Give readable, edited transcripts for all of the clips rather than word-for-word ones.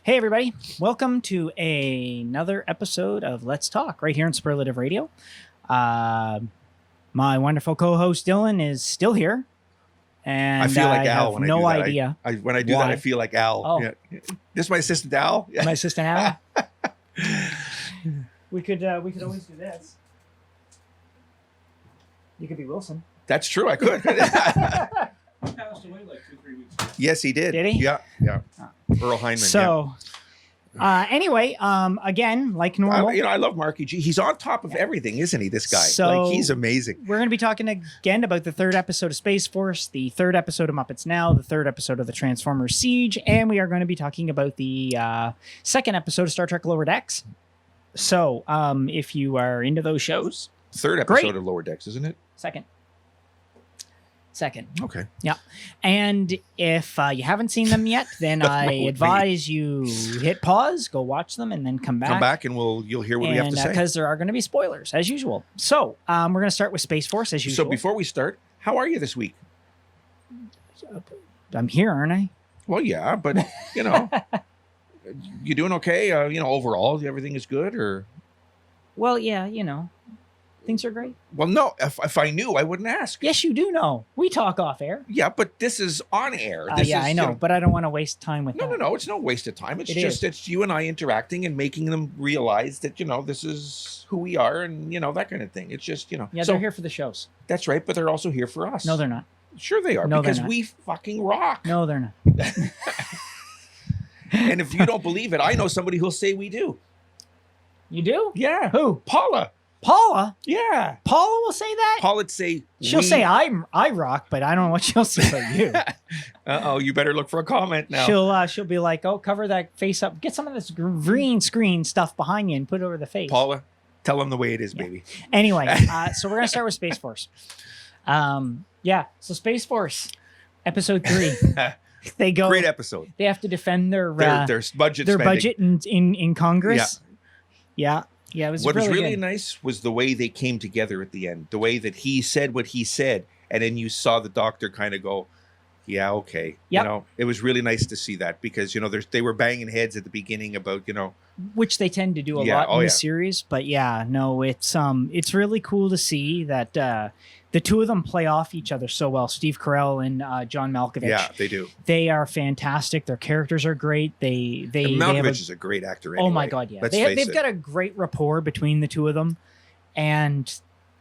Hey, everybody. Welcome to another episode of Let's Talk right here on Superlative Radio. My wonderful co-host Dylan is still here. And I feel like Al have when no I do that. idea. When I do why. that, I feel like Al. Oh. Yeah. This is my assistant Al. My assistant Al. we could always do this. You could be Wilson. That's true. I could. He passed away like 2-3 weeks ago. Yes, he did. Did he? Yeah. Earl Heinman. So, anyway, again, like normal, I love Marky G. He's on top of everything, isn't he? This guy. So- he's amazing. we're going to be talking again about the third episode of Space Force, the third episode of Muppets Now, the third episode of the Transformers Siege, and we are going to be talking about the second episode of Star Trek Lower Decks. So, if you are into those shows, Third Great. episode of Lower Decks, isn't it? second. Okay. And if you haven't seen them yet, then That's I not with advise you hit pause, go watch them, and then come back. Come back and you'll hear what we have to say. Because there are going to be spoilers, as usual. So, we're going to start with Space Force, as usual. So before we start, how are you this week? I'm here, aren't I? Well, yeah, but you doing okay? Overall, everything is good, or? Well, yeah, things are great. Well, no. If I knew, I wouldn't ask. Yes, you do know. We talk off air. Yeah, but this is on air. Yeah, I know, but I don't want to waste time with that. No. It's no waste of time. It's It just is. it's you and I interacting and making them realize that this is who we are and that kind of thing. It's just Yeah, So they're here for the shows. that's right, but they're also here for us. No, they're not. Sure they are, No, they're because not. we fucking rock. No, they're not. And if you don't believe it, I know somebody who'll say we do. You do? Yeah, Who? Paula. Paula? Yeah, Paula will say that? Paula'd say She'll say I rock, but I don't know what she'll say about you. You better look for a comment now. She'll be like, oh, cover that face up. Get some of this green screen stuff behind you and put it over the face. Paula, tell them the way it is, Yeah. baby. Anyway, so we're going to start with Space Force. So Space Force, episode 3. They go. Great episode. They have to defend their Their budget spending. budget in Congress. Yeah. It was What was really good. nice was the way they came together at the end. The way that he said what he said, and then you saw the doctor kind of go, "Yeah, okay." Yep. It was really nice to see that because they were banging heads at the beginning about which they tend to do a Yeah, lot oh, in the yeah. series. But yeah, no, it's really cool to see that the two of them play off each other so well. Steve Carell and John Malkovich. Yeah, they do. They are fantastic. Their characters are great. And they have Malkovich is a great actor. Anyway. Oh my God, yeah. Let's face They've it. got a great rapport between the two of them. And,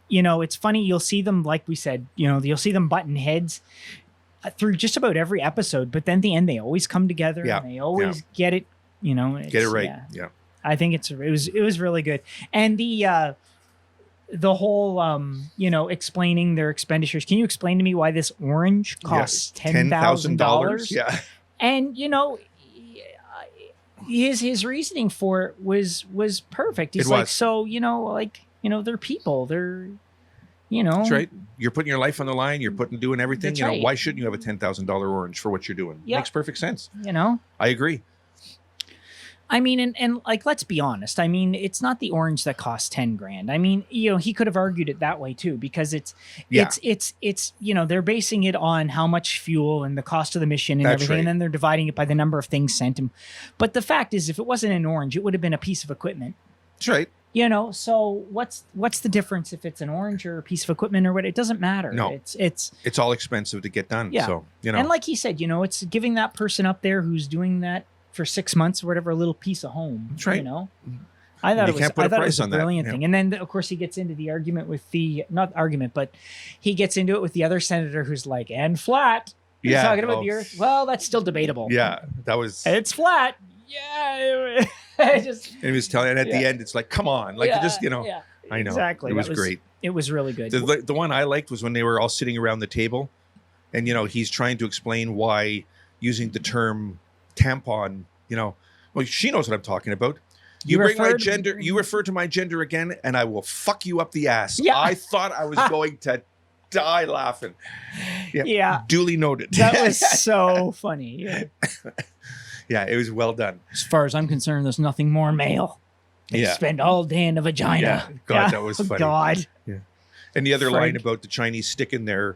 it's funny. You'll see them, like we said, you'll see them button heads through just about every episode. But then at the end, they always come together. Yeah, And they always get it, Get it right. Yeah. Yeah. I think it was really good. And the whole, explaining their expenditures. Can you explain to me why this orange costs $10,000? Yeah. And his reasoning for it was perfect. He's It like, was. so they're people. They're That's right. You're putting your life on the line. You're doing everything. That's right. Why shouldn't you have a $10,000 orange for what you're doing? Yeah. Makes perfect sense. I I agree. mean, and like, let's be honest. I mean, it's not the orange that costs $10,000. I mean, he could have argued it that way too, because it's they're basing it on how much fuel and the cost of the mission and That's everything, right. and then they're dividing it by the number of things sent him. But the fact is, if it wasn't an orange, it would have been a piece of equipment. That's right. So what's the difference if it's an orange or a piece of equipment or what? It doesn't matter. No. It's All expensive to get done. Yeah. So, and like he said, it's giving that person up there who's doing that for 6 months or whatever a little piece of home. That's right. I thought You it can't put a was price a on that, brilliant yeah. thing. And then of course he gets into the argument with he gets into it with the other senator who's like, and flat. He's Yeah. talking about Oh. the earth. Well, that's still debatable. Yeah. That was. It's flat. Yeah. I just And he was telling, and at the Yeah. end, it's like, come on, like yeah, just yeah, I know. exactly. It was That great. It was really good. The one I liked was when they were all sitting around the table, and he's trying to explain why using the term tampon. Well, she knows what I'm talking about. You bring my referred- gender. You refer to my gender again, and I will fuck you up the ass. Yeah. I thought I was going to die laughing. Yeah. Duly noted. That was so funny. Yeah. Yeah, it was well done. As far as I'm concerned, there's nothing more male. They Yeah. spend all day in a vagina. Yeah. God, that was Oh, funny. God. And the other line Frank. about the Chinese sticking their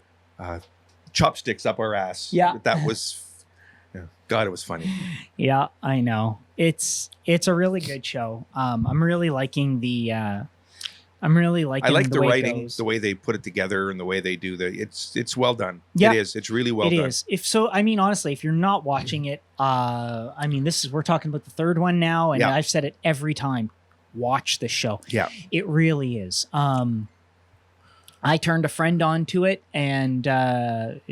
chopsticks up our ass. Yeah. That was Yeah. God, it was funny. Yeah, I know. It's a really good show. I'm really liking the I like the way it writing, goes. the way they put it together, and the way they do it's well done. Yeah. It is. It's really well It done. is. If so, I mean, honestly, if you're not watching it, I mean, we're talking about the third one now, and Yeah. I've said it every time. Watch the show. Yeah. It really is. I turned a friend onto it, and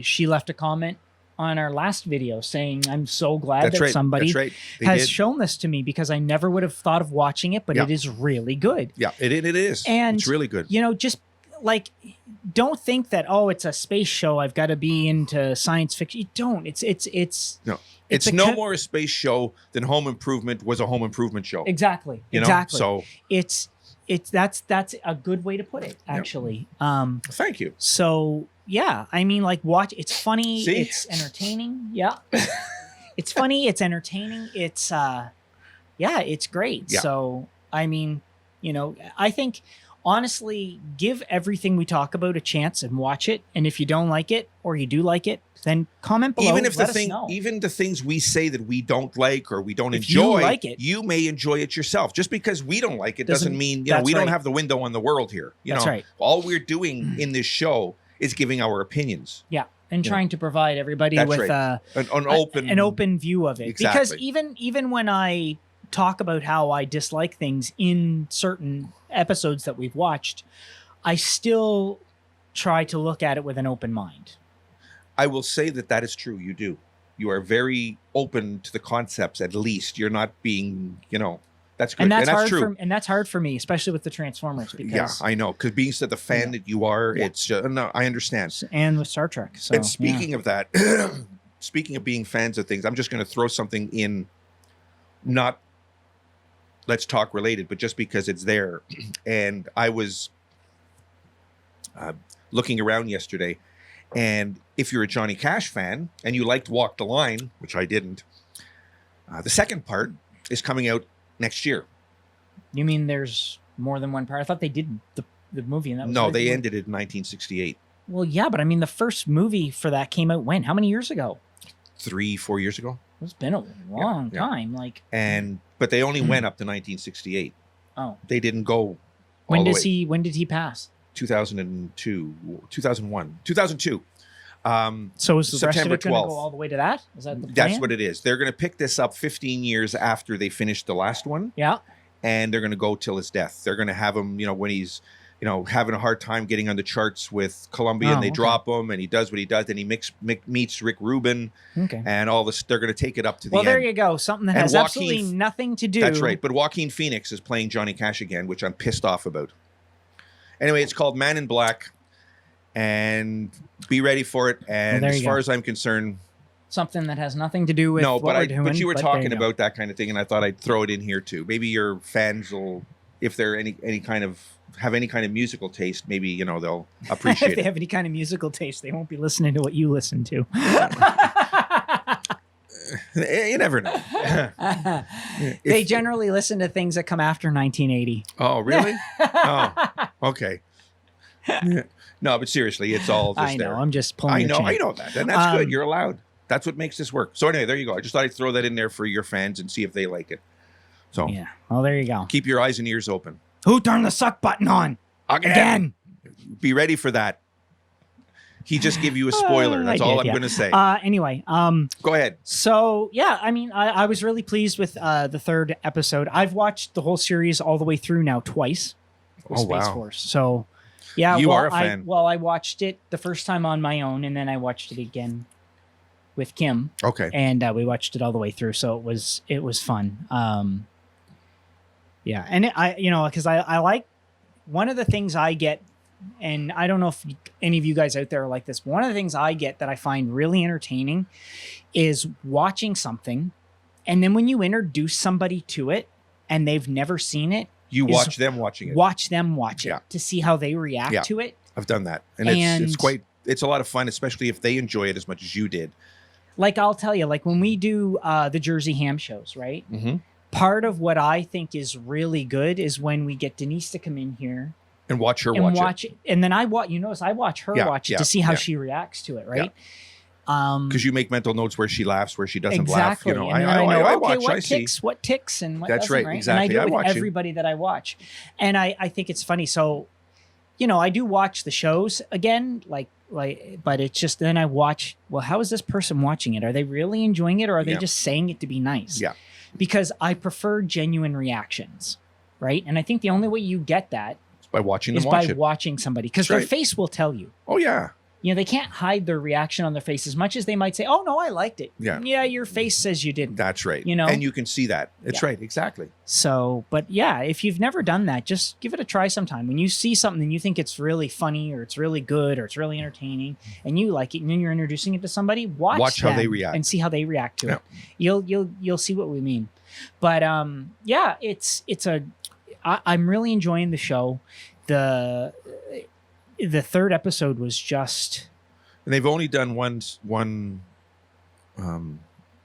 she left a comment on our last video saying, "I'm so glad That's that right. somebody That's right. They has did. shown this to me, because I never would have thought of watching it, but Yeah. it is really good." Yeah, it is. And it's really good. You know, just like, don't think that, oh, it's a space show, I've got to be into science fiction. You don't. It's No. it's It's a no co- more a space show than Home Improvement was a Home Improvement show. exactly. You know? Exactly. So it's that's a good way to put it, actually. thank you. So yeah, I mean, like, watch. It's funny. See? It's entertaining. Yeah, it's funny. It's entertaining. It's yeah, it's great. Yeah. So I mean, you know, I think, honestly, give everything we talk about a chance and watch it. And if you don't like it, or you do like it, then comment below. Even if let us know. even the things we say that we don't like or we don't If you enjoy, like it- you may enjoy it yourself. Just because we don't like it doesn't mean that's we don't right. have the window on the world here. That's right. All we're doing in this show is giving our opinions, Yeah, and Yeah. trying to provide everybody That's with right. an an open view of it. Because Exactly. even when I talk about how I dislike things in certain episodes that we've watched, I still try to look at it with an open mind. I will say that is true. You do. You are very open to the concepts. At least you're not being, that's good. And that's hard true. that's hard for me, especially with the Transformers, because Yeah, I know. Because being the fan that you are, Yeah. it's no, I understand. and with Star Trek. So And speaking of that, speaking of being fans of things, I'm just going to throw something in, not Let's Talk related, but just because it's there. And I was looking around yesterday, and if you're a Johnny Cash fan and you liked Walk the Line, which I didn't, the second part is coming out next year. you mean there's more than one part? I thought they did the movie, and that was No, really they good. ended it in 1968. Well, yeah, but I mean, the first movie for that came out when? How many years ago? 3-4 years ago. It's been a long yeah. time. Like, But they only went up to 1968. oh, They didn't go when all the does way. he? When did he pass? 2002, 2001, 2002. So is the rest of September it going to 12th. go all the way to that? Is that the plan? That's what it is. They're going to pick this up 15 years after they finished the last one, Yeah. and they're going to go till his death. They're going to have him, when he's, having a hard time getting on the charts with Columbia, and they okay. drop him, and he does what he does, and he meets Rick Rubin, Okay. and all this. They're going to take it up to the Well, end. there you go. Something that And has Joaquin- absolutely nothing to do. That's right. But Joaquin Phoenix is playing Johnny Cash again, which I'm pissed off about. Anyway, it's called Man in Black, and be ready for it. And there as you far go. as I'm concerned, Something that has nothing to do with no, what but we're doing. but you were there talking you go. about that kind of thing, and I thought I'd throw it in here too. Maybe your fans will, if they're any kind of have any kind of musical taste, maybe they'll If appreciate they it. have any kind of musical taste, they won't be listening to what you listen to. You never know. They generally listen to things that come after 1980. Oh, really? Oh, okay. Yeah. No, but seriously, it's all just I know. there. I'm just pulling. I your know chain. that, and that's good. Um, You're allowed. That's what makes this work. So anyway, there you go. I just thought I'd throw that in there for your fans and see if they like it. So Yeah. Well, there you go. keep your eyes and ears open. Who turned the suck button on again? Be ready for that. He just gave you a spoiler. That's I all did, I'm yeah. going to say. Anyway, Go ahead. so yeah, I mean, I was really pleased with the third episode. I've watched the whole series all the way through now twice. With Oh, Space wow. Force. So yeah, You well, are a fan. I watched it the first time on my own, and then I watched it again with Kim, Okay. and we watched it all the way through. So it was fun. Yeah, and because I like, one of the things I get, and I don't know if any of you guys out there are like this, but one of the things I get that I find really entertaining is watching something, and then when you introduce somebody to it and they've never seen it, You is watch them watching it. watch them watch it Yeah. to see how they react Yeah. to it. I've done that. And it's a lot of fun, especially if they enjoy it as much as you did. Like, I'll tell you, like when we do the Jersey Ham shows, right? Mm-hmm. Part of what I think is really good is when we get Denise to come in here And watch her and watch watch it. And then I watch, you notice I watch her Yeah, watch it yeah, to see how yeah. she reacts to it, right? Because you make mental notes where she laughs, where she doesn't Exactly. laugh. You know, And then I know, I okay, watch. what I see. ticks, what ticks, and what That's doesn't, right, And I exactly. do I it with watch you. everybody that I watch. And I think it's funny. So, I do watch the shows again, but it's just then I watch, well, how is this person watching it? Are they really enjoying it, or are they Yeah. just saying it to be nice? Yeah. Because I prefer genuine reactions, right? And I think the only way you get that It's by watching them is watch by it. watching somebody, because That's their right. face will tell you. Oh yeah. They can't hide their reaction on their face as much as they might say, "Oh no, I liked it." Yeah. Yeah, your face says you didn't. That's right. You know? and you can see that. It's Yeah. right. Exactly. So, but yeah, if you've never done that, just give it a try sometime. When you see something and you think it's really funny or it's really good or it's really entertaining and you like it, and then you're introducing it to somebody, watch how they them react. and see how they react to Yeah. it. You'll see what we mean. But yeah, I'm really enjoying the show. The third episode was just And they've only done one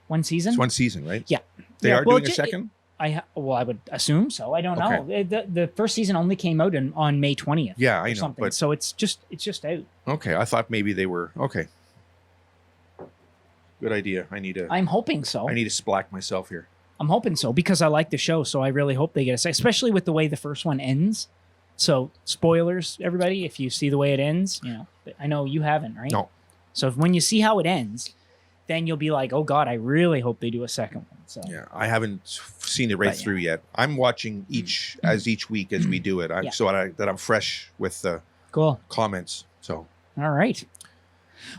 one season. it's one season, right? Yeah. They Yeah, are well, doing a second. I would assume so. I don't know. The first season only came out on May 20th. Yeah, I or know. something. But So it's just out. okay, I thought maybe they were okay. Good idea. I need to I'm hoping so. splack myself here. I'm hoping so because I like the show. So I really hope they get a second, especially with the way the first one ends. So spoilers, everybody, if you see the way it ends, but I know you haven't, right? No. So when you see how it ends, then you'll be like, oh God, I really hope they do a second one. So Yeah, I haven't seen it right But, yeah. through yet. I'm watching each week as we do it, Yeah. so that I'm fresh with the cool. comments. So All right.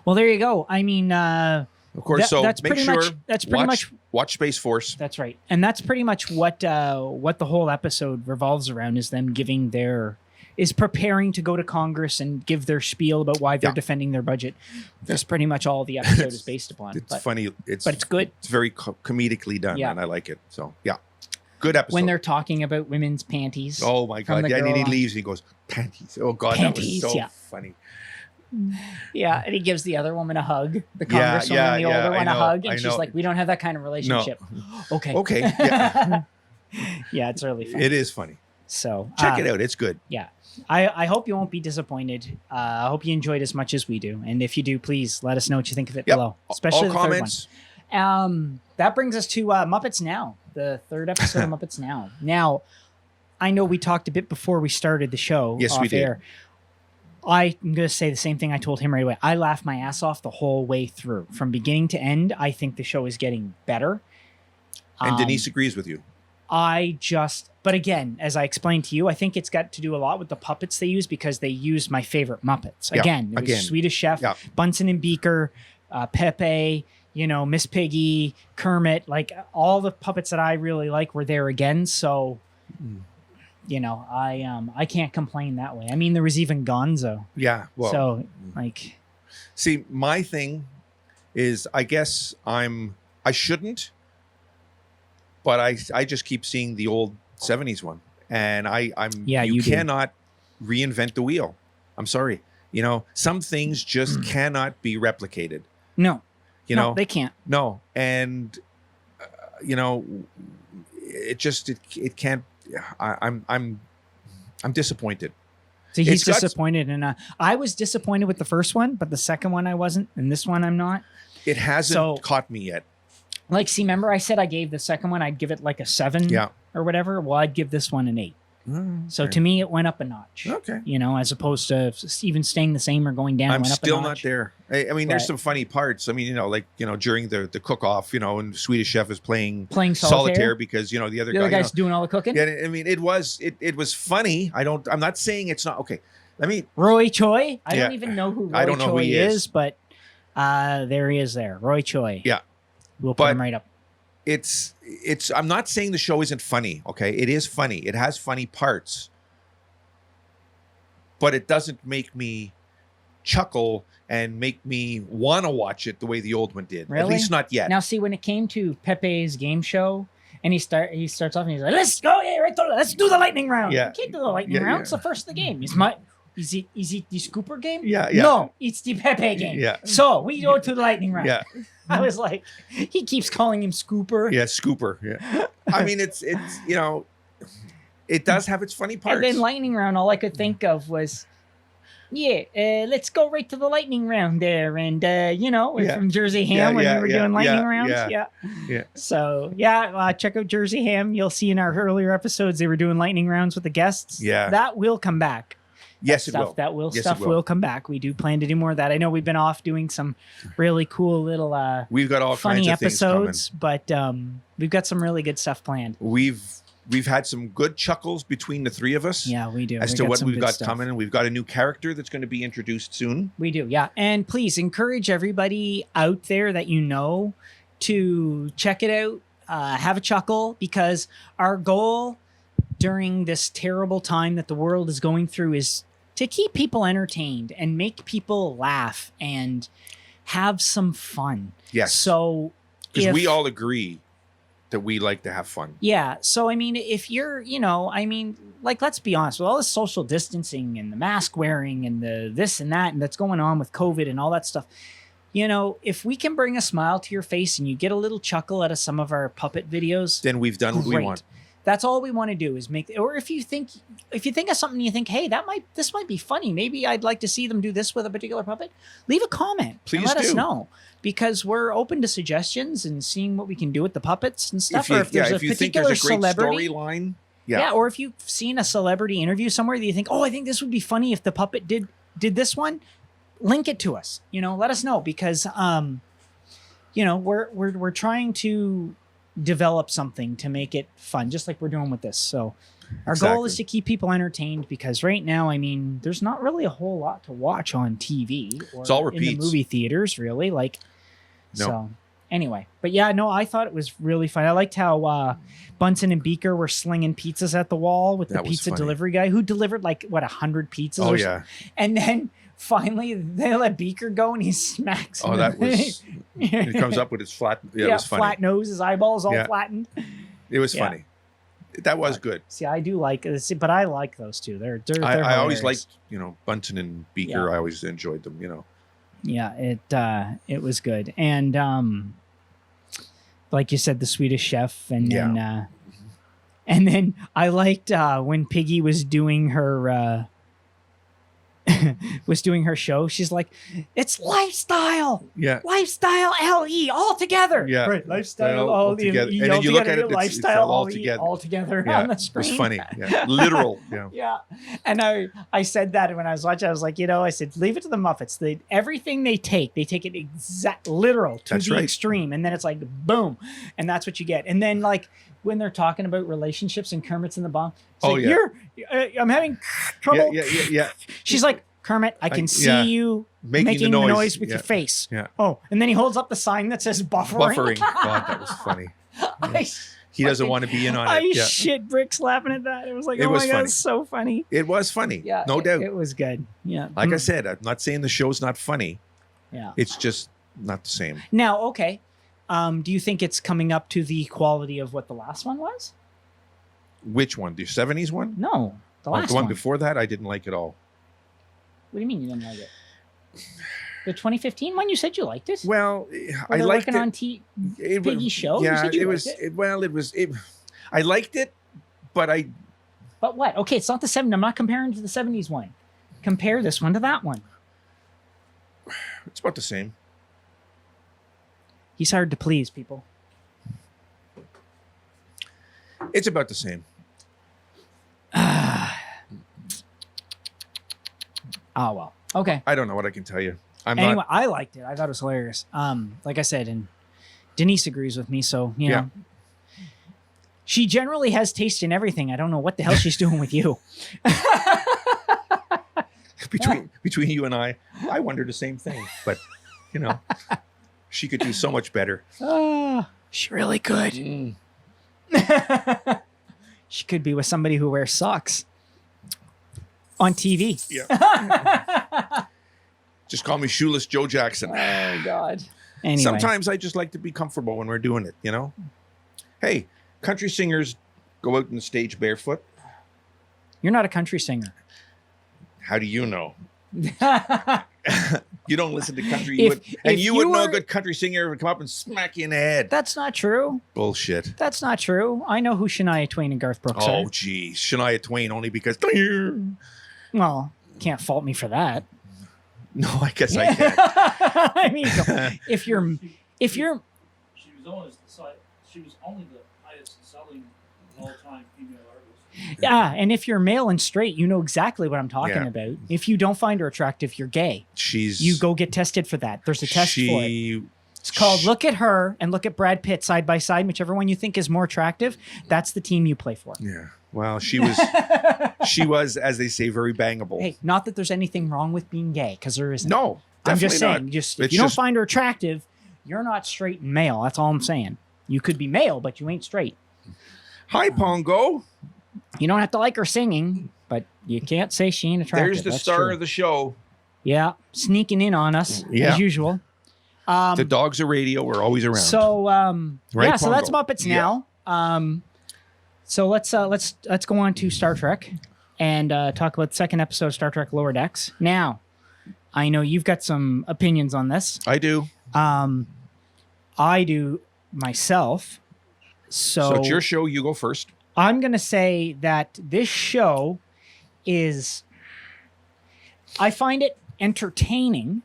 Well, there you go. I mean, of course, That- so that's make pretty sure much- that's pretty watch Space Force. that's right. And that's pretty much what the whole episode revolves around, is them preparing to go to Congress and give their spiel about why they're Yeah. defending their budget. That's pretty much all the episode is based upon. It's But funny. but it's good. It's very comedically done, Yeah. and I like it. So yeah, good episode. When they're talking about women's panties. oh my from god, the yeah, and girl he on- leaves and he goes panties. Oh god, Panties, that was so yeah. funny. Yeah, and he gives the other woman a hug, the Yeah, congresswoman, yeah, the yeah, older I one, a know, hug, I and she's know. like, "We don't have that kind of relationship." Okay. Okay, yeah, Yeah, it's really fun. it is funny. So Check it out. It's good. I hope you won't be disappointed. I hope you enjoyed as much as we do, and if you do, please let us know what you think of it Yep. below, especially All the comments. third one. That brings us to Muppets Now, the third episode of Muppets Now. Now, I know we talked a bit before we started the show. Yes, off we did. Air. I'm going to say the same thing I told him right away. I laughed my ass off the whole way through, from beginning to end. I think the show is getting better. And Denise agrees with you. But again, as I explained to you, I think it's got to do a lot with the puppets they use, because they used my favorite Muppets. Yeah, Again, it was again. Swedish Chef, Yeah. Bunsen and Beaker, Pepe, Miss Piggy, Kermit, like all the puppets that I really like were there again. So, I can't complain that way. I mean, there was even Gonzo. Yeah. Well, So, like, see, my thing is, I guess I shouldn't, but I just keep seeing the old 70s one, and you do. cannot reinvent the wheel. I'm sorry. Some things just cannot be replicated. no, No, they can't. No, and it can't. I'm disappointed. So he's It's got- disappointed, and I was disappointed with the first one, but the second one I wasn't, and this one I'm not. It hasn't So- caught me yet. Like, see, remember I said I gave the second one, I'd give it like a 7 Yeah. or whatever. Well, I'd give this one an 8. So Okay. to me, it went up a notch. Okay. As opposed to even staying the same or going down. I'm went up still a not notch. there. I mean, there's But- some funny parts. I mean, during the cook-off, and Swedish Chef is playing Playing solitaire because the other The guy. other guy's doing all the cooking. Yeah, I mean, it was funny. I'm not saying it's not okay. Let me. Roy Choi. I Yeah. don't even know who Roy I don't know Choi who he is. but there he is there. Roy Choi. Yeah. We'll put But- him right up. It's. I'm not saying the show isn't funny. Okay, it is funny. It has funny parts, but it doesn't make me chuckle and make me want to watch it the way the old one did. At Really? least not yet. Now, see, when it came to Pepe's game show, and he starts off and he's like, "Let's go, let's do the lightning round." Yeah. You can't do the lightning Yeah, round. yeah. It's the first of the game. Is it the Scooper game? Yeah, yeah. No, it's the Pepe game. Yeah. So we go to the lightning round. Yeah. I was like, he keeps calling him Scooper. Yeah, Scooper. Yeah. I mean, it's it does have its funny parts. And then lightning round, all I could think of was, let's go right to the lightning round there. And, we're from Jersey Ham when we were doing lightning rounds. Yeah. So, check out Jersey Ham. You'll see in our earlier episodes, they were doing lightning rounds with the guests. Yeah. That will come back. Yes, it will. Stuff will come back. We do plan to do more of that. I know we've been off doing some really cool little we've got all funny kinds of episodes, but we've got some really good stuff planned. We've had some good chuckles between the three of us. Yeah, we do. As to what we've got coming, and we've got a new character that's going to be introduced soon. We do, yeah. And please encourage everybody out there that you know to check it out, have a chuckle, because our goal during this terrible time that the world is going through is to keep people entertained and make people laugh and have some fun. Yes. So because we all agree that we like to have fun. Yeah. So, I mean, if you're, let's be honest, with all the social distancing and the mask wearing and the this and that, and that's going on with COVID and all that stuff, if we can bring a smile to your face and you get a little chuckle out of some of our puppet videos, then we've done what we want. That's all we want to do is make, or if you think of something you think, hey, this might be funny. Maybe I'd like to see them do this with a particular puppet. Leave a comment. Please and let us know, because we're open to suggestions and seeing what we can do with the puppets and stuff. Or if there's a particular celebrity storyline, or if you've seen a celebrity interview somewhere that you think, oh, I think this would be funny if the puppet did this one, link it to us. Let us know, because we're trying to develop something to make it fun, just like we're doing with this. So our goal is to keep people entertained, because right now, there's not really a whole lot to watch on TV or it's all repeats. In the movie theaters, really. So anyway, but I thought it was really fun. I liked how Bunsen and Beaker were slinging pizzas at the wall with the pizza delivery guy who delivered 100 pizzas. Oh, yeah. And then finally they let Beaker go and he smacks him. Oh, that was he comes up with his flat it was funny. Flat nose, his eyeballs all flattened. It was funny. That was good. See, I do like this, but I like those two. They're I always liked, Bunsen and Beaker. I always enjoyed them, Yeah, it was good. And like you said, the Swedish Chef, and then I liked when Piggy was doing her show. She's like, it's lifestyle. Yeah. Lifestyle LE all together. Yeah. Right. Lifestyle all together. And then you look at it, lifestyle all together. All together on the screen. It was funny. Yeah. Literal. Yeah. Yeah. And I said that when I was watching, I was like, I said, leave it to the Muppets. Everything they take it exact literal to the extreme. And then it's like, boom. And that's what you get. And then when they're talking about relationships and Kermit's in the bomb, it's I'm having trouble. Yeah. She's like, Kermit, I can see you making the noise with your face. Yeah. Oh, and then he holds up the sign that says buffering. God, that was funny. He doesn't want to be in on it. I shit bricks laughing at that. It was like, God, it's so funny. It was funny. Yeah, no doubt. It was good. Yeah. Like I said, I'm not saying the show's not funny. Yeah. It's just not the same. Now, okay. Do you think it's coming up to the quality of what the last one was? Which one? The 70s one? No, the last one. Before that, I didn't like at all. What do you mean you didn't like it? The 2015 one, you said you liked it. Well, I liked it. On Piggy's show. Yeah, it was. I liked it, but I. But what? Okay, it's not the 70s. I'm not comparing to the 70s one. Compare this one to that one. It's about the same. He's hard to please, people. It's about the same. Oh, well. Okay. I don't know what I can tell you. I liked it. I thought it was hilarious. Like I said, and Denise agrees with me, so, know. She generally has taste in everything. I don't know what the hell she's doing with you. Between you and I wonder the same thing. But, she could do so much better. She really could. She could be with somebody who wears socks. On TV. Yeah. Just call me Shoeless Joe Jackson. Oh, God. Anyway. Sometimes I just like to be comfortable when we're doing it, Hey, country singers go out on the stage barefoot. You're not a country singer. How do you know? You don't listen to country. You would know a good country singer would come up and smack you in the head. That's not true. Bullshit. That's not true. I know who Shania Twain and Garth Brooks are. Oh, geez. Shania Twain only because... Well, can't fault me for that. No, I guess I can't. I mean, if you're She was only the highest selling all-time female artist. yeah, and if you're male and straight, you know exactly what I'm talking Yeah. about. If you don't find her attractive, you're gay. You go get tested for that. There's a test for it. It's called look at her and look at Brad Pitt side by side, whichever one you think is more attractive. That's the team you play for. Yeah. Well, she was, as they say, very bangable. Hey, not that there's anything wrong with being gay, because there isn't. No, I'm just definitely saying, not. just It's if you don't just- find her attractive, you're not straight and male. That's all I'm saying. You could be male, but you ain't straight. Hi, Pongo. You don't have to like her singing, but you can't say she ain't attractive. There's the That's star true. of the show. Yeah, sneaking in on us Yeah. as usual. The dogs of radio were always around. So Right, yeah, so that's Pongo? Muppets now. So let's go on to Star Trek and talk about the second episode of Star Trek Lower Decks. Now, I know you've got some opinions on this. I do. I do myself. So it's your show. You go first. I'm going to say that this show is, I find it entertaining,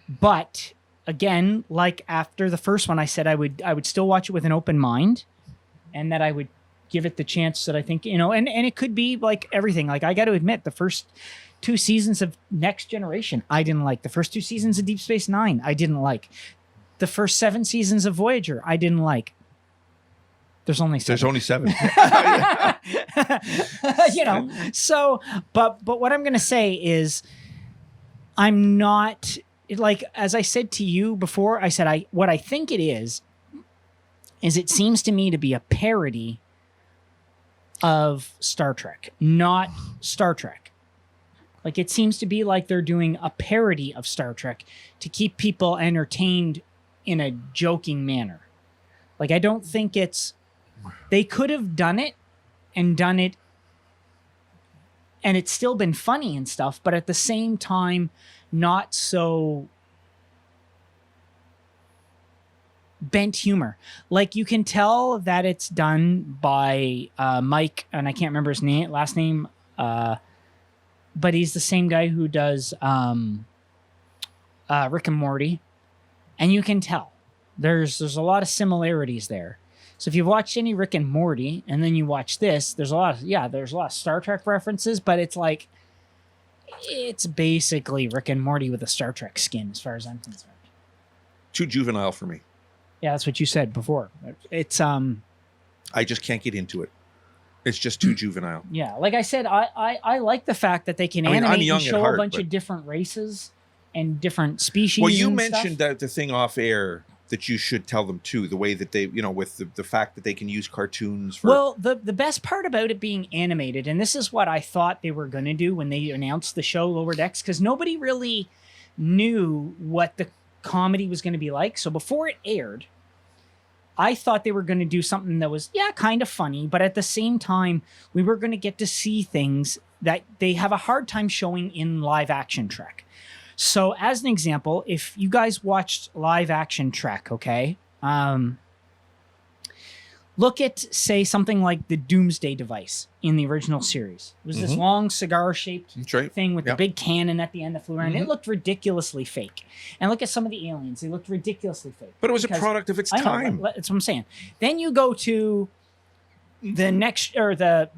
but again, like after the first one, I said I would still watch it with an open mind, and that I would give it the chance that I think, and it could be like everything. Like, I got to admit, the first 2 seasons of Next Generation, I didn't like. The first 2 seasons of Deep Space Nine, I didn't like. The first 7 seasons of Voyager, I didn't like. There's only 7. There's only 7. So, but what I'm going to say is, I'm not, like, as I said to you before, I said, what I think it is it seems to me to be a parody of Star Trek, not Star Trek. Like, it seems to be like they're doing a parody of Star Trek to keep people entertained in a joking manner. Like, I don't think they could have done it and it's still been funny and stuff, but at the same time, not so bent humor. Like, you can tell that it's done by Mike, and I can't remember his last name, but he's the same guy who does Rick and Morty, and you can tell there's a lot of similarities there. So if you've watched any Rick and Morty and then you watch this, there's a lot of Star Trek references, but it's like, it's basically Rick and Morty with a Star Trek skin, as far as I'm concerned. Too juvenile for me. Yeah, that's what you said before. It's I just can't get into it. It's just too juvenile. yeah, like I said, I like the fact that they can I mean, I'm animate young and at show heart, a bunch but- of different races and different species. Well, you and mentioned stuff. that the thing off air that you should tell them too, the way that they, with the fact that they can use cartoons for. Well, the best part about it being animated, and this is what I thought they were going to do when they announced the show Lower Decks, because nobody really knew what the comedy was going to be like. So before it aired, I thought they were going to do something that was, kind of funny, but at the same time, we were going to get to see things that they have a hard time showing in live action Trek. So as an example, if you guys watched live action Trek, okay, look at, say, something like the Doomsday device in the original series. It was this long cigar-shaped That's right. thing with Yep. the big cannon at the end that flew around. It looked ridiculously fake. And look at some of the aliens. They looked ridiculously fake. But it was a Because- product of its I know, time. that's what I'm saying. Then you go to the next, or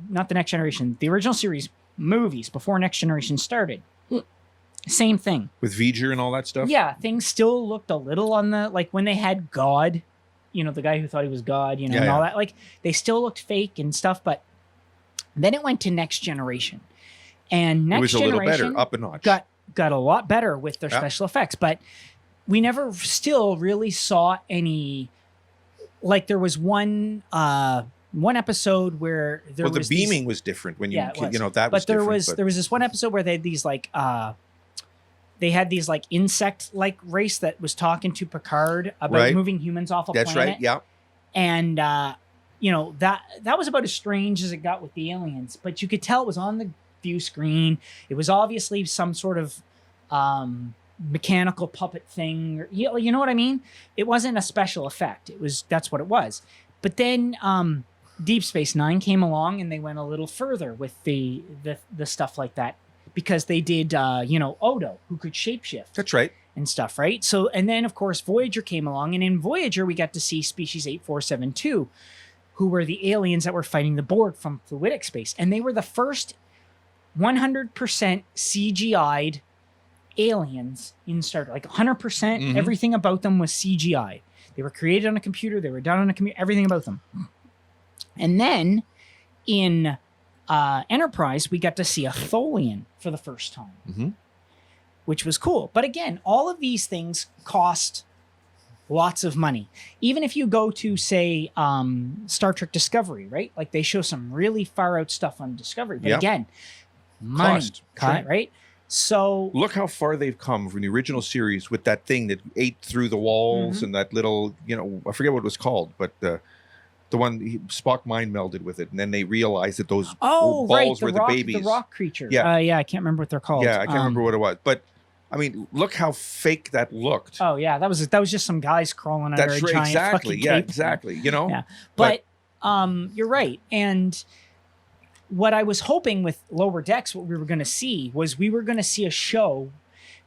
not the Next Generation, the original series movies before Next Generation started. Same thing. With V'ger and all that stuff. Yeah, things still looked a little on the, like when they had God, the guy who thought he was God, and all that. Like, they still looked fake and stuff, but then it went to Next Generation. And It Next was a little Generation better, up a notch. got a lot better with their special effects, but we never still really saw any, like, there was one episode where there well, the was beaming was different when you, Yeah, it was. that was but there different. was there was this one episode where they had these insect like race that was talking to Picard about Right. moving humans off a That's planet. right. Yeah. And that was about as strange as it got with the aliens, but you could tell it was on the view screen. It was obviously some sort of mechanical puppet thing. You know what I mean? It wasn't a special effect. That's what it was. But then Deep Space Nine came along and they went a little further with the stuff like that. because they did, Odo, who could shapeshift That's right. and stuff, right? So, and then of course Voyager came along, and in Voyager we got to see species 8472, who were the aliens that were fighting the Borg from fluidic space, and they were the first 100% CGI'd aliens in Star Trek. Like 100%, Mhm. everything about them was CGI. They were created on a computer. They were done on a computer. Everything about them. And then in Enterprise, we got to see a Tholian for the first time, Mhm. which was cool. But again, all of these things cost lots of money. Even if you go to, say, Star Trek Discovery, right? Like they show some really far out stuff on Discovery. But Yeah. again, money, Cost, sure. right? So Look how far they've come from the original series with that thing that ate through the walls Mm-hmm. and that little, I forget what it was called, but the one Spock mind melded with it, and then they realized that those balls right, were rock, the babies. the rock creature. Yeah. I can't remember what they're called. Yeah, I can't remember what it was, but I mean, look how fake that looked. Oh yeah, that was just some guys crawling under That's a right, giant exactly. fucking Yeah, cape. exactly. Yeah, but you're right. And what I was hoping with Lower Decks, what we were going to see was we were going to see a show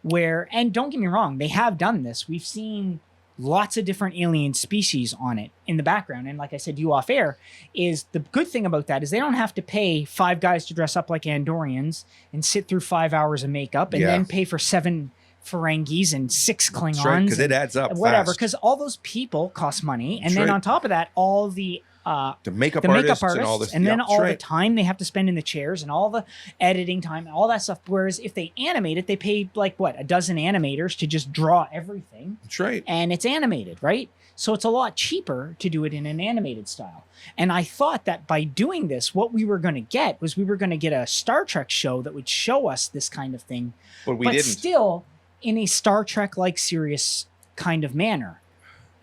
where, and don't get me wrong, they have done this. We've seen lots of different alien species on it in the background. And like I said to you off air, is the good thing about that is they don't have to pay 5 guys to dress up like Andorians and sit through 5 hours of makeup and Yeah. then pay for 7 Ferengis and 6 Klingons. That's right, because it adds up whatever, fast. because all those people cost money. And That's then right. on top of that, all the The makeup the artists, makeup artists, and all this. and then yeah, all that's the time they have to spend in the chairs and all the editing time and all that stuff. Whereas if they animate it, they pay like what, a dozen animators to just draw everything, That's right. and it's animated, right? So it's a lot cheaper to do it in an animated style. And I thought that by doing this, what we were going to get was we were going to get a Star Trek show that would show us this kind of thing, But we but didn't. still in a Star Trek-like serious kind of manner.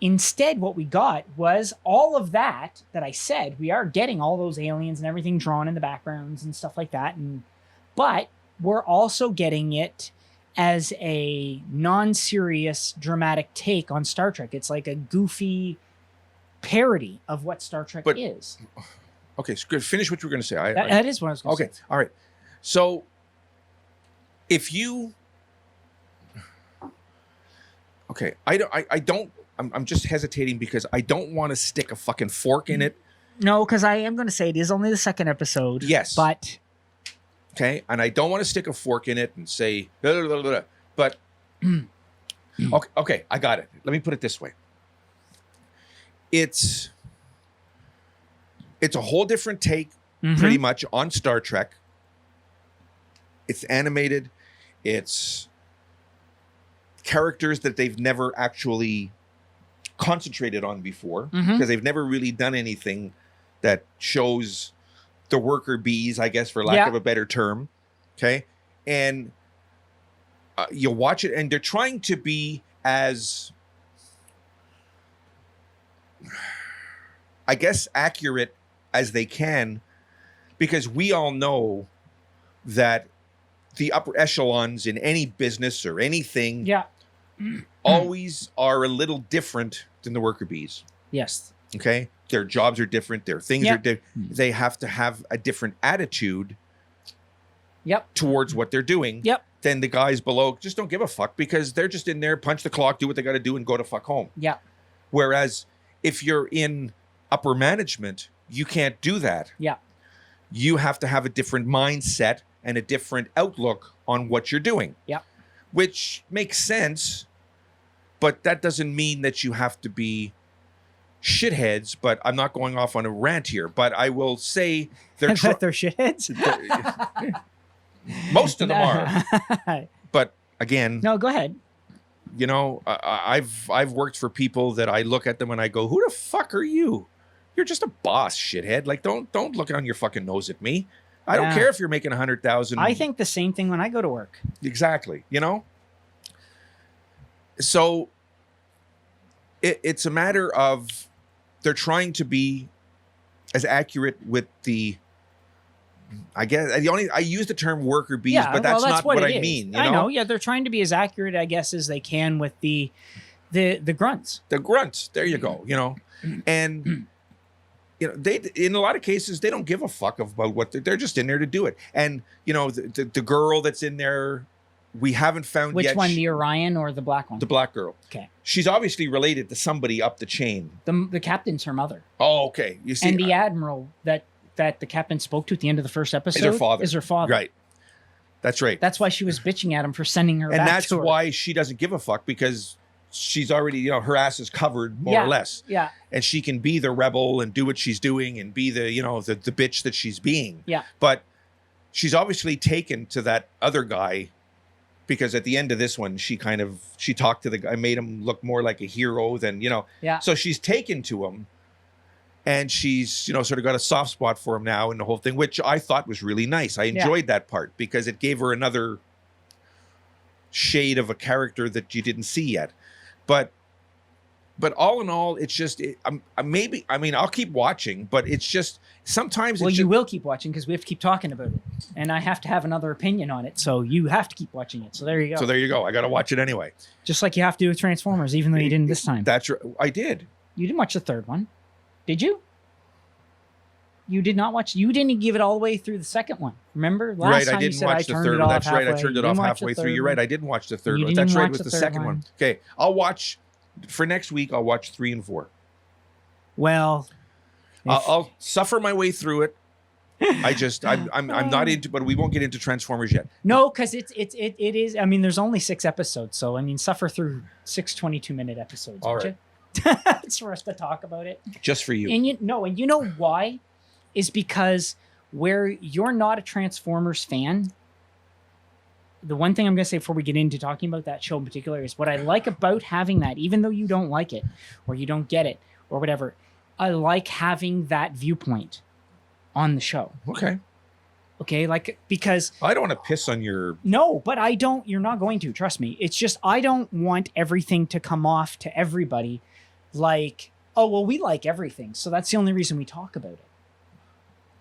Instead, what we got was all of that I said. We are getting all those aliens and everything drawn in the backgrounds and stuff like that. But we're also getting it as a non-serious dramatic take on Star Trek. It's like a goofy parody of what Star Trek But- is. Okay, so finish what you were going to say. That is what I was going to Okay, say. all right. So if you, okay, I'm just hesitating because I don't want to stick a fucking fork in it. No, because I am going to say it is only the second episode. Yes. But Okay, and I don't want to stick a fork in it and say, blah, blah, blah, blah, but okay, I got it. Let me put it this way. It's a whole different take pretty much on Star Trek. It's animated. It's characters that they've never actually concentrated on before because they've never really done anything that shows the worker bees, I guess, for lack of a better term. Okay. And you watch it and they're trying to be as, I guess, accurate as they can, because we all know that the upper echelons in any business or anything yeah. always are a little different than the worker bees. Yes. Okay. Their jobs are different. Their things Yeah. are different. They have to have a different attitude Yep. towards what they're doing Yep. than the guys below. Just don't give a fuck because they're just in there, punch the clock, do what they got to do and go to fuck home. Yeah. Whereas if you're in upper management, you can't do that. Yeah. You have to have a different mindset and a different outlook on what you're doing. Yeah. Which makes sense, but that doesn't mean that you have to be shitheads. But I'm not going off on a rant here, but I will say they're That they're shitheads. most of them are. But again, No, go ahead. you know, I've worked for people that I look at them and I go, "Who the fuck are you? You're just a boss, shithead. Like, don't look on your fucking nose at me. I don't Yeah. care if you're making 100,000. I think the same thing when I go to work. exactly. You know, so it's a matter of they're trying to be as accurate with the. I guess I use the term worker bees, but that's not what I it is. mean. You I know? know. Yeah, they're trying to be as accurate, I guess, as they can with the grunts. The grunts. There you go. You know, and you know, they in a lot of cases they don't give a fuck about what they're just in there to do it. And you know, the girl that's in there, we haven't found Which yet. one, the Orion or the black one? The black girl. Okay. She's obviously related to somebody up the chain. The captain's her mother. Oh, okay. You see, And the admiral that the captain spoke to at the end of the first episode is her father. Is her father. Right. That's right. That's why she was bitching at him for sending her. And back that's to her. why she doesn't give a fuck, because she's already, you know, her ass is covered more or less. Yeah. And she can be the rebel and do what she's doing and be the, you know, the bitch that she's being. Yeah. But she's obviously taken to that other guy, because at the end of this one, she talked to the guy, made him look more like a hero than, you know. Yeah. So she's taken to him, and she's, you know, sort of got a soft spot for him now and the whole thing, which I thought was really nice. I enjoyed that part because it gave her another shade of a character that you didn't see yet. But all in all, it's just I'll keep watching, but it's just sometimes. Well, it's you will keep watching because we have to keep talking about it, and I have to have another opinion on it. So you have to keep watching it. So there you go. So there you go. I got to watch it anyway. Just like you have to do with Transformers, even though you didn't this time. That's right. I did. You didn't watch the third one, did you? You did not watch. You didn't give it all the way through the second one. Remember last Right, time I you didn't said watch the third one. That's right. I turned it off halfway through. You're right. I didn't watch the third You one. didn't That's right. It watch was the the third second one. one. Okay, I'll watch for next week. I'll watch 3 and 4. Well, I'll suffer my way through it. I'm not into, but we won't get into Transformers yet. no, because it is. I mean, there's only 6 episodes, so I mean, suffer through 6 22-minute episodes. All would right. you? It's for us to talk about it. Just for you. And you know why? Is because where you're not a Transformers fan, the one thing I'm going to say before we get into talking about that show in particular is what I like about having that, even though you don't like it or you don't get it or whatever, I like having that viewpoint on the show. Okay. Okay, like, because I don't want to piss on your. no, but I don't. You're not going to, trust me. It's just I don't want everything to come off to everybody like, oh well, we like everything, so that's the only reason we talk about it.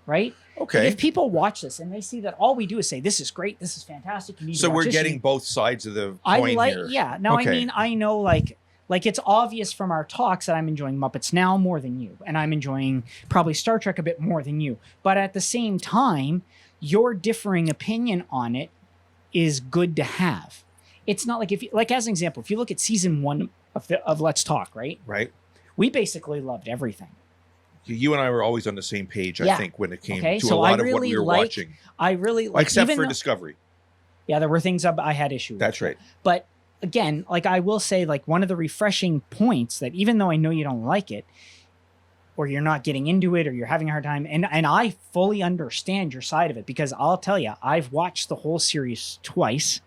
Right? Okay. Like if people watch this and they see that all we do is say, this is great, this is fantastic. You need So to watch we're this, getting both sides of the coin here. Yeah. Now, Okay. I mean, I know like it's obvious from our talks that I'm enjoying Muppets Now more than you. And I'm enjoying probably Star Trek a bit more than you. But at the same time, your differing opinion on it is good to have. It's not like like as an example, if you look at season 1 of Let's Talk, right? Right. We basically loved everything. You and I were always on the same page, I Yeah. think, when it came Okay, to so a lot I of what we really were like- watching. I really like, Except even for though- Discovery. Yeah, there were things I had issue with. That's right. But again, like I will say, like one of the refreshing points that even though I know you don't like it, or you're not getting into it, or you're having a hard time, and I fully understand your side of it, because I'll tell you, I've watched the whole series twice,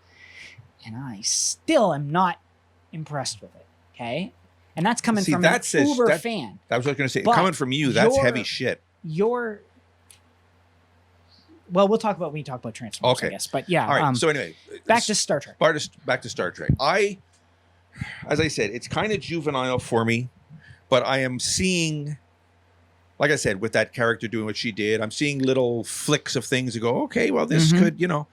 and I still am not impressed with it. Okay, and that's coming See, from that an uber fan. I was going to say, But coming from you, that's your- heavy shit. Well, we'll talk about when we talk about Transformers, I Okay. guess. But yeah, All right. So anyway, back to Star Trek. back to Star Trek. As I said, it's kind of juvenile for me, but I am seeing, like I said, with that character doing what she did, I'm seeing little flicks of things that go, okay, well, this Mhm. could, you know.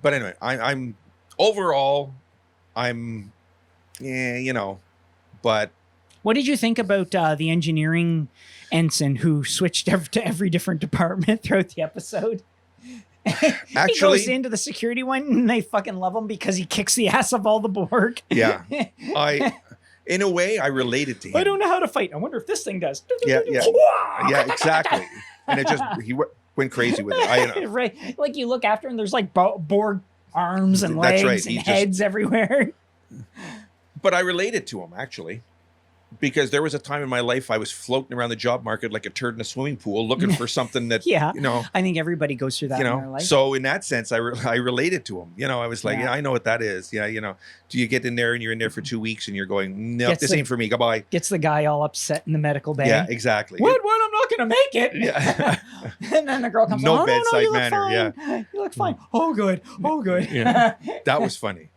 But anyway, I'm overall, yeah, you know, but What did you think about the engineering ensign who switched to every different department throughout the episode? He Actually- goes into the security one and they fucking love him because he kicks the ass of all the Borg. yeah, in a way, I related to him. I don't know how to fight. I wonder if this thing does. Yeah, yeah, exactly. And he went crazy with it. I know. Right. Like you look after and there's like Borg arms and That's legs right. and He just- heads everywhere. But I related to him, actually, because there was a time in my life I was floating around the job market like a turd in a swimming pool looking for something that, Yeah. you know, I think everybody goes through that in their life. so in that sense, I related to him. You know, I was like, Yeah. yeah, I know what that is. Yeah, you know, do you get in there and you're in there for 2 weeks and you're going, no, Gets this the- ain't for me. Goodbye. Gets the guy all upset in the medical bay. Yeah, exactly. What? I'm not going to make it. Yeah. And then the girl comes No on, no, bedside you look manner, fine. You look fine. Oh, good. Oh, good. Yeah. That was funny.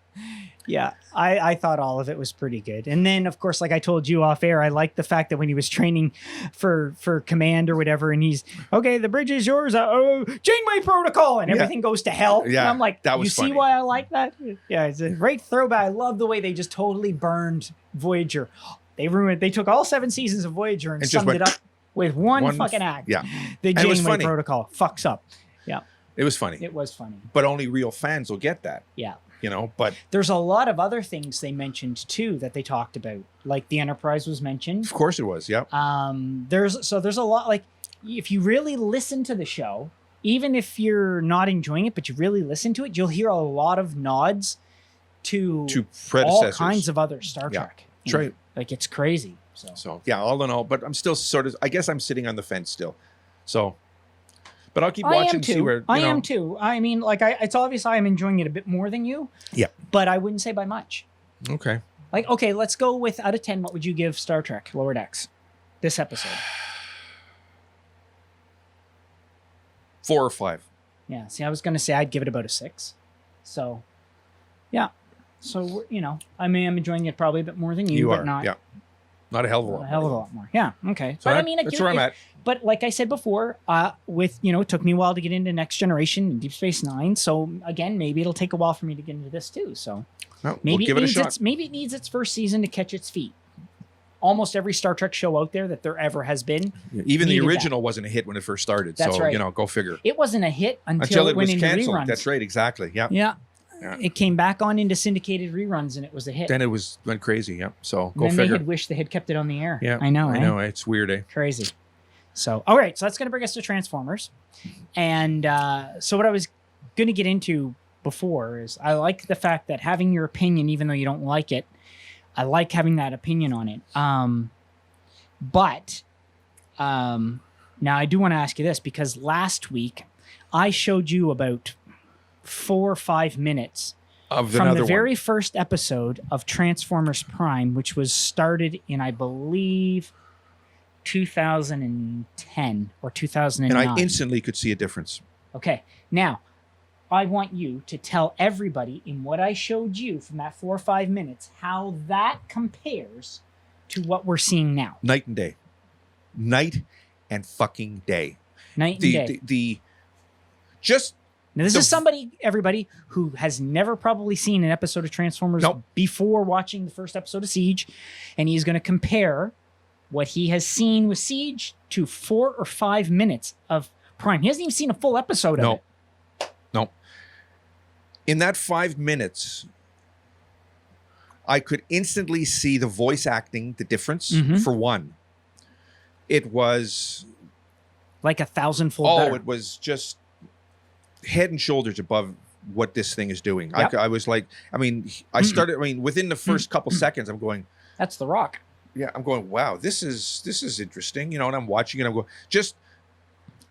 Yeah, I thought all of it was pretty good. And then, of course, like I told you off air, I liked the fact that when he was training for command or whatever, and he's, okay, the bridge is yours. Janeway protocol. And Yeah. everything goes to hell. Yeah, And I'm like, that was you see funny. why I like that? Yeah, it's a great throwback. I love the way they just totally burned Voyager. They ruined, they took all 7 seasons of Voyager and It just summed it went- up with one fucking act. Yeah. The And it was Janeway funny. Protocol fucks up. Yeah. It was funny. It was funny. But only real fans will get that. Yeah. You know, but There's a lot of other things they mentioned too that they talked about. Like the Enterprise was mentioned. of course it was. Yep. There's a lot, like if you really listen to the show, even if you're not enjoying it, but you really listen to it, you'll hear a lot of nods to all predecessors. kinds of other Star Yeah. Trek. That's right. Like it's crazy. So yeah, all in all, but I'm still sort of, I guess I'm sitting on the fence still. So, but I'll keep watching, see where, I am too. I mean, like it's obvious I am enjoying it a bit more than you. Yeah. But I wouldn't say by much. Okay. Like, okay, let's go with out of 10, what would you give Star Trek Lower Decks this episode? 4 or 5. Yeah. See, I was going to say I'd give it about a 6. So, yeah. So, you know, I mean, I'm enjoying it probably a bit more than you, but are. not Yeah. Not a hell of a a lot. hell of a lot more. Yeah. Okay. So But I mean, that's where I'm at. But like I said before, with, you know, it took me a while to get into Next Generation and Deep Space Nine. So again, maybe it'll take a while for me to get into this too. So No, maybe we'll give it a shot. it needs its first season to catch its feet. Almost every Star Trek show out there that there ever has been, Yeah, even the needed original wasn't a hit when it first started. That's so, right. you know, go figure. it wasn't a hit until Until it it went was into canceled. reruns. That's right. Exactly. Yeah. Yeah. Yeah. It came back on into syndicated reruns and it was a hit. Then it went crazy. Yeah. So And go then figure. they had wished they had kept it on the air. Yeah. I know. I know. It's weird, eh? Crazy. So, all right. So that's going to bring us to Transformers. And so what I was going to get into before is I like the fact that having your opinion, even though you don't like it, I like having that opinion on it. But now I do want to ask you this, because last week I showed you about 4 or 5 minutes Of from another the very one. first episode of Transformers Prime, which was started in, I believe, 2010 or 2009. And I instantly could see a difference. Okay, now I want you to tell everybody in what I showed you from that 4 or 5 minutes how that compares to what we're seeing now. Night and day. Night and fucking day. Night and day. The just Now, this the- is somebody, everybody, who has never probably seen an episode of Transformers Nope. before watching the first episode of Siege, and he's going to compare what he has seen with Siege to 4 or 5 minutes of Prime. He hasn't even seen a full episode of No. it. No. In that 5 minutes, I could instantly see the voice acting, the difference, Mhm. for one. It was, Like 1,000-fold better. it was just head and shoulders above what this thing is doing. Yep. I was like, within the first couple seconds, I'm going, That's The Rock. yeah, I'm going, wow, this is interesting, you know, and I'm watching it, I'm going, just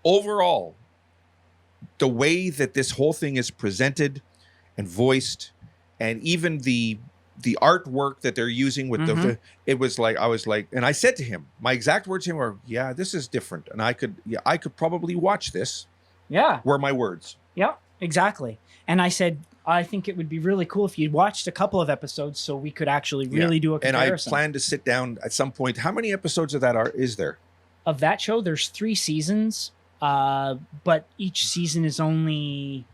overall, the way that this whole thing is presented and voiced, and even the artwork that they're using with the it was like, I was like, and I said to him, my exact words to him were, yeah, this is different, and I could probably watch this, Yeah. were my words. Yeah, exactly. And I said, I think it would be really cool if you'd watched a couple of episodes so we could actually really do a And I comparison. plan to sit down at some point. How many episodes of that is there? Of that show, there's 3 seasons, but each season is only,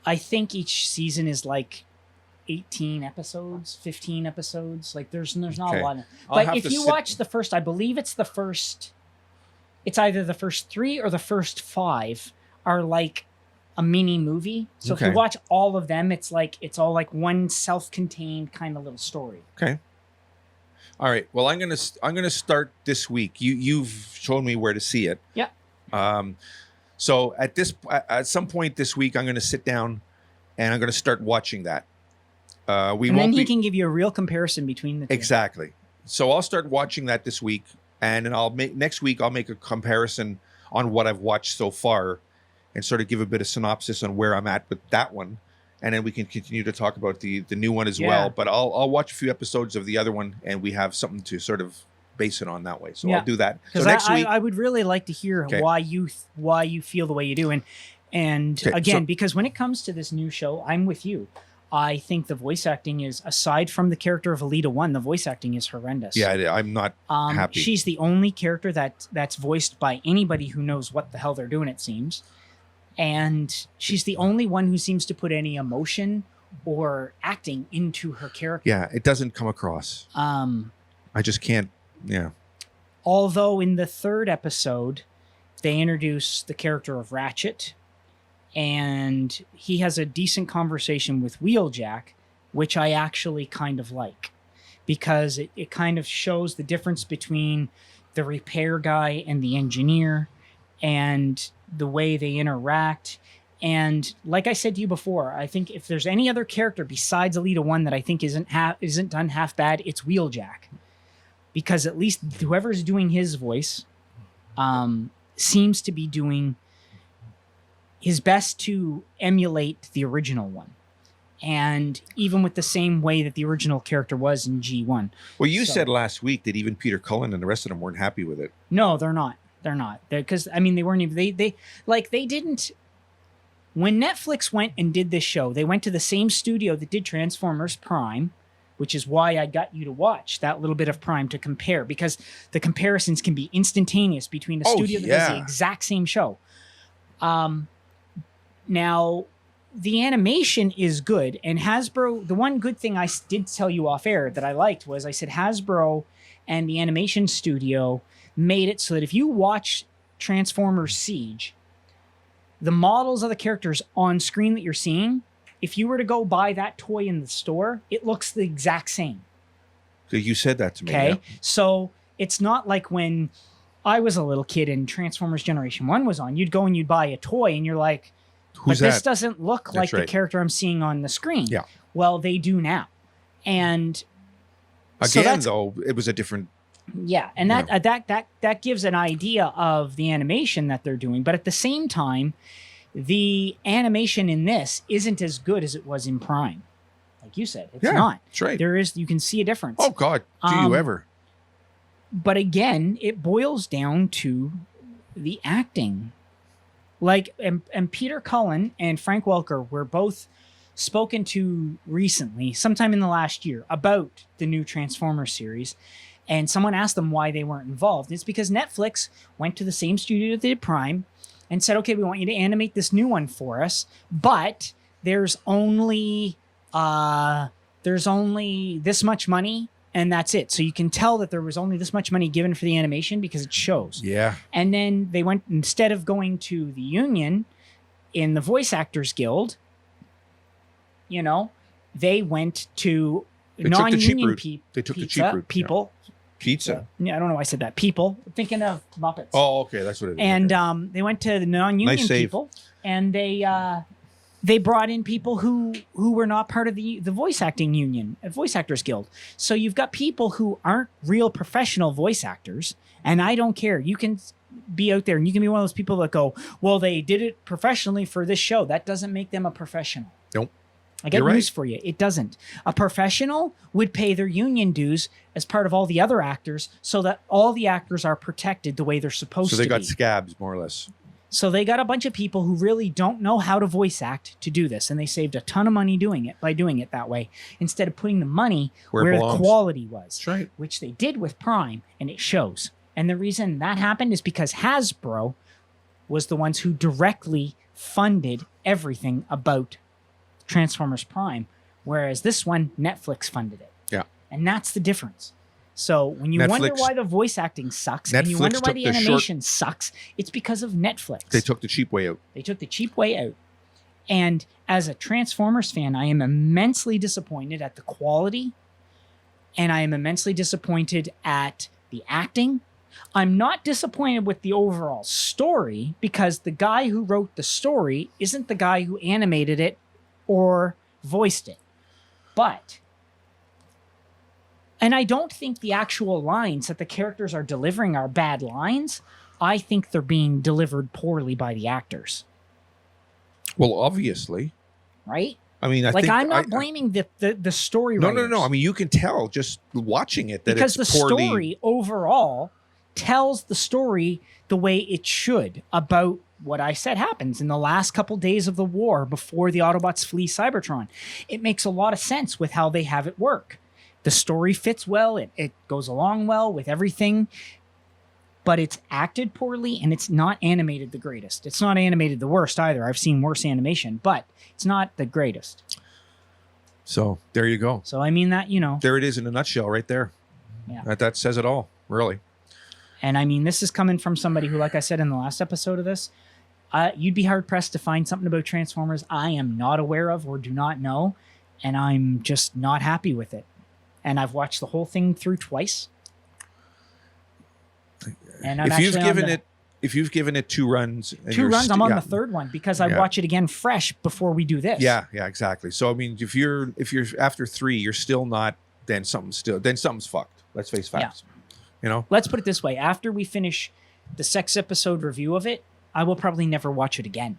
I think each season is like 18 episodes, 15 episodes. Like there's not Okay. a lot. I'll But have if to you sit- watch the first, I believe it's it's either the first 3 or the first 5 are like a mini movie. So if you Okay. watch all of them, it's all like one self-contained kind of little story. Okay. All right. Well, I'm gonna start this week. You've shown me where to see it. Yeah. So at some point this week, I'm gonna sit down and I'm gonna start watching that. And then he can give you a real comparison between the two. Exactly. So I'll start watching that this week, and then next week I'll make a comparison on what I've watched so far, and sort of give a bit of synopsis on where I'm at with that one, and then we can continue to talk about the new one as Yeah. well. But I'll watch a few episodes of the other one, and we have something to sort of base it on that way. So Yeah. I'll do that. So Because next week, I would really like to hear Okay. why you feel the way you do. And Okay, again, so- because when it comes to this new show, I'm with you. I think the voice acting is, aside from the character of Alita 1, the voice acting is horrendous. yeah, I'm not happy. She's the only character that's voiced by anybody who knows what the hell they're doing, it seems. And she's the only one who seems to put any emotion or acting into her character. Yeah, it doesn't come across. I just can't. Yeah. Although in the third episode, they introduce the character of Ratchet, and he has a decent conversation with Wheeljack, which I actually kind of like, because it kind of shows the difference between the repair guy and the engineer and the way they interact. And like I said to you before, I think if there's any other character besides Elita 1 that I think isn't done half bad, it's Wheeljack. Because at least whoever's doing his voice seems to be doing his best to emulate the original one. And even with the same way that the original character was in G1. Well, you said last week that even Peter Cullen and the rest of them weren't happy with it. No, they're not. They're not. Because, I mean, they weren't even... They didn't... When Netflix went and did this show, they went to the same studio that did Transformers Prime, which is why I got you to watch that little bit of Prime to compare, because the comparisons can be instantaneous between a studio that does the exact same show. Now, the animation is good, and Hasbro, the one good thing I did tell you off air that I liked was I said Hasbro and the animation studio made it so that if you watch Transformers Siege, the models of the characters on screen that you're seeing, if you were to go buy that toy in the store, it looks the exact same. So you said that to me. Okay. Yeah. So it's not like when I was a little kid and Transformers Generation 1 was on, you'd go and you'd buy a toy and you're like, Who's but that? this doesn't look like the character I'm seeing on the screen. Yeah. Well, they do now. And again, though, it was a different... Yeah, and that gives an idea of the animation that they're doing. But at the same time, the animation in this isn't as good as it was in Prime. Like you said, it's not. That's right. You can see a difference. Oh, God. Do you ever? But again, it boils down to the acting. Like, and Peter Cullen and Frank Welker were both spoken to recently, sometime in the last year, about the new Transformers series. And someone asked them why they weren't involved. It's because Netflix went to the same studio that did Prime and said, okay, we want you to animate this new one for us, but there's only this much money, and that's it. So you can tell that there was only this much money given for the animation because it shows. Yeah. And then they went, instead of going to the union in the Voice Actors Guild, they went to non-union people. They took the cheap route. People. Pizza. Yeah, I don't know why I said that. People. I'm thinking of Muppets. Oh, okay. That's what it is. And they went to the non-union people, and they brought in people who were not part of the voice acting union, Voice Actors Guild. So you've got people who aren't real professional voice actors, and I don't care. You can be out there, and you can be one of those people that go, well, they did it professionally for this show. That doesn't make them a professional. Nope. I got news for you. It doesn't. A professional would pay their union dues as part of all the other actors so that all the actors are protected the way they're supposed to be. So they got scabs, more or less. So they got a bunch of people who really don't know how to voice act to do this, and they saved a ton of money by doing it that way, instead of putting the money where the quality was. That's right. Which they did with Prime, and it shows. And the reason that happened is because Hasbro was the ones who directly funded everything about Transformers Prime, whereas this one, Netflix funded it. Yeah. And that's the difference. So when you wonder why the voice acting sucks, and you wonder why the animation sucks, it's because of Netflix. They took the cheap way out. They took the cheap way out. And as a Transformers fan, I am immensely disappointed at the quality, and I am immensely disappointed at the acting. I'm not disappointed with the overall story, because the guy who wrote the story isn't the guy who animated it or voiced it. And I don't think the actual lines that the characters are delivering are bad lines. I think they're being delivered poorly by the actors. Well, obviously. Right? I mean, I'm not blaming the story writers. No. I mean, you can tell just watching it that because it's the poorly... story overall tells the story the way it should about what I said happens in the last couple days of the war before the Autobots flee Cybertron. It makes a lot of sense with how they have it work. The story fits well. It goes along well with everything, but it's acted poorly, and it's not animated the greatest. It's not animated the worst either. I've seen worse animation, but it's not the greatest. So there you go. So I mean that, There it is in a nutshell right there. Yeah. That says it all, really. And I mean, this is coming from somebody who, like I said in the last episode of this, you'd be hard pressed to find something about Transformers I am not aware of or do not know, and I'm just not happy with it. And I've watched the whole thing through twice. And I'm if you've given it 2 runs, I'm on the 3rd one because I watch it again fresh before we do this. Yeah, exactly. So I mean, if you're after 3, you're still not, then something's fucked. Let's face facts. Yeah. You know. Let's put it this way: after we finish the 6 episode review of it, I will probably never watch it again.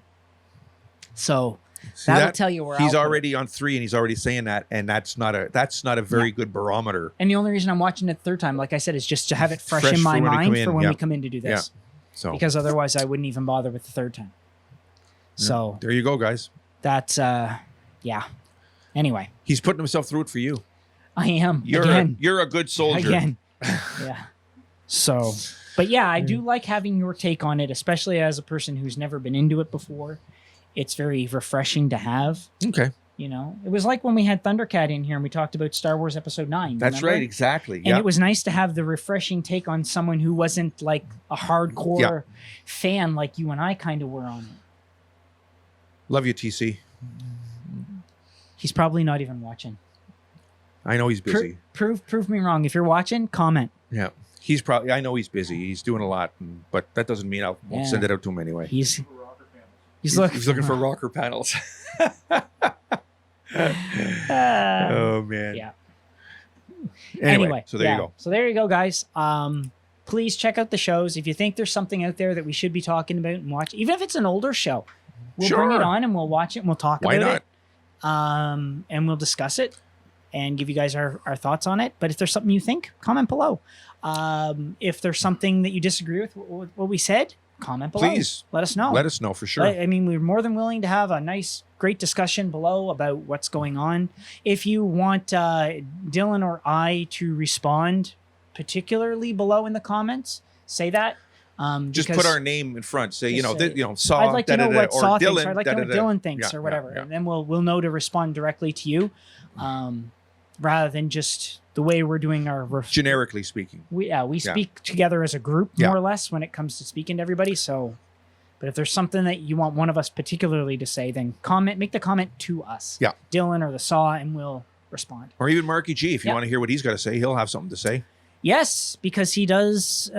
So that'll tell you where he's already on 3, and he's already saying that, and that's not a very good barometer. And the only reason I'm watching it 3rd time, like I said, is just to have it fresh in my mind for when we come in to do this. Yeah. So because otherwise I wouldn't even bother with the 3rd time. So there you go, guys. That's yeah. Anyway, he's putting himself through it for you. I am. You're a good soldier. Again. Yeah. So, but yeah, I do like having your take on it, especially as a person who's never been into it before. It's very refreshing to have. Okay. You know, it was like when we had Thundercat in here and we talked about Star Wars Episode 9. That's right, exactly. And it was nice to have the refreshing take on someone who wasn't like a hardcore fan like you and I kind of were on it. Love you, TC. He's probably not even watching. I know he's busy. Prove me wrong. If you're watching, comment. Yeah. I know he's busy. He's doing a lot, but that doesn't mean I won't send it out to him anyway. He's looking for rocker panels. Oh man. Yeah. Anyway, so there you go. So there you go, guys. Please check out the shows. If you think there's something out there that we should be talking about and watch, even if it's an older show, we'll bring it on and we'll watch it and we'll talk about it. And we'll discuss it and give you guys our thoughts on it. But if there's something you think, comment below. If there's something that you disagree with what we said, comment below. Please let us know. Let us know for sure. I mean, we're more than willing to have a nice, great discussion below about what's going on. If you want Dylan or I to respond, particularly below in the comments, say that. Just put our name in front. Say, Saw. I'd like to know what Saw thinks, or I'd like to know what Dylan thinks, or whatever, and then we'll know to respond directly to you, rather than just the way we're doing our generically speaking. We speak together as a group more or less when it comes to speaking to everybody. So, but if there's something that you want one of us particularly to say, then make the comment to us. Yeah, Dylan or the Saw, and we'll respond. Or even Marky G, if you want to hear what he's got to say, he'll have something to say. Yes, because he does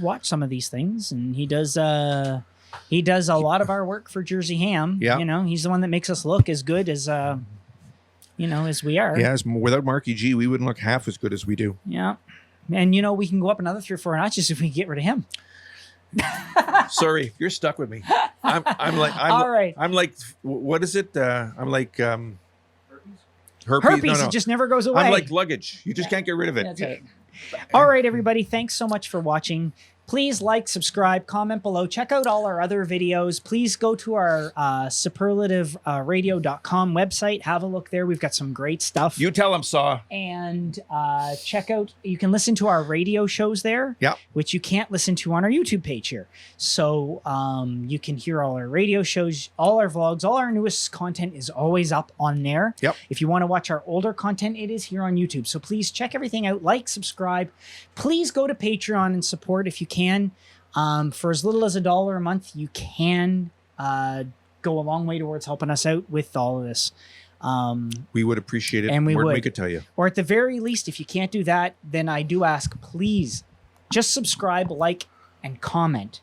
watch some of these things, and he does a lot of our work for Jersey Ham. Yeah, he's the one that makes us look as good as as we are. Yeah, without Marky G, we wouldn't look half as good as we do. Yeah, and we can go up another 3 or 4 notches if we get rid of him. Sorry, you're stuck with me. All right. I'm like, what is it? I'm like herpes. Herpes. No. It just never goes away. I'm like luggage. You just can't get rid of it. That's right. All right, everybody. Thanks so much for watching. Please like, subscribe, comment below. Check out all our other videos. Please go to our superlativeradio.com website. Have a look there. We've got some great stuff. You tell them, Saw. And check out, you can listen to our radio shows there, which you can't listen to on our YouTube page here. So you can hear all our radio shows, all our vlogs, all our newest content is always up on there. Yep. If you want to watch our older content, it is here on YouTube. So please check everything out. Like, subscribe. Please go to Patreon and support if you can. For as little as $1 a month, you can go a long way towards helping us out with all of this. We would appreciate it, and we could tell you. Or at the very least, if you can't do that, then I do ask, please just subscribe, like, and comment.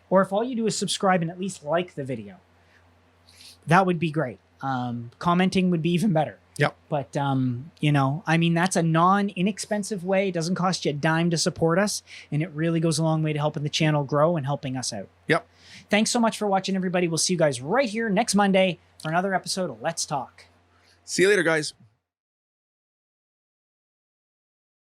Or if all you do is subscribe and at least like the video, that would be great. Commenting would be even better. Yep. But, I mean, that's a inexpensive way. It doesn't cost you a dime to support us. And it really goes a long way to helping the channel grow and helping us out. Yep. Thanks so much for watching, everybody. We'll see you guys right here next Monday for another episode of Let's Talk. See you later, guys.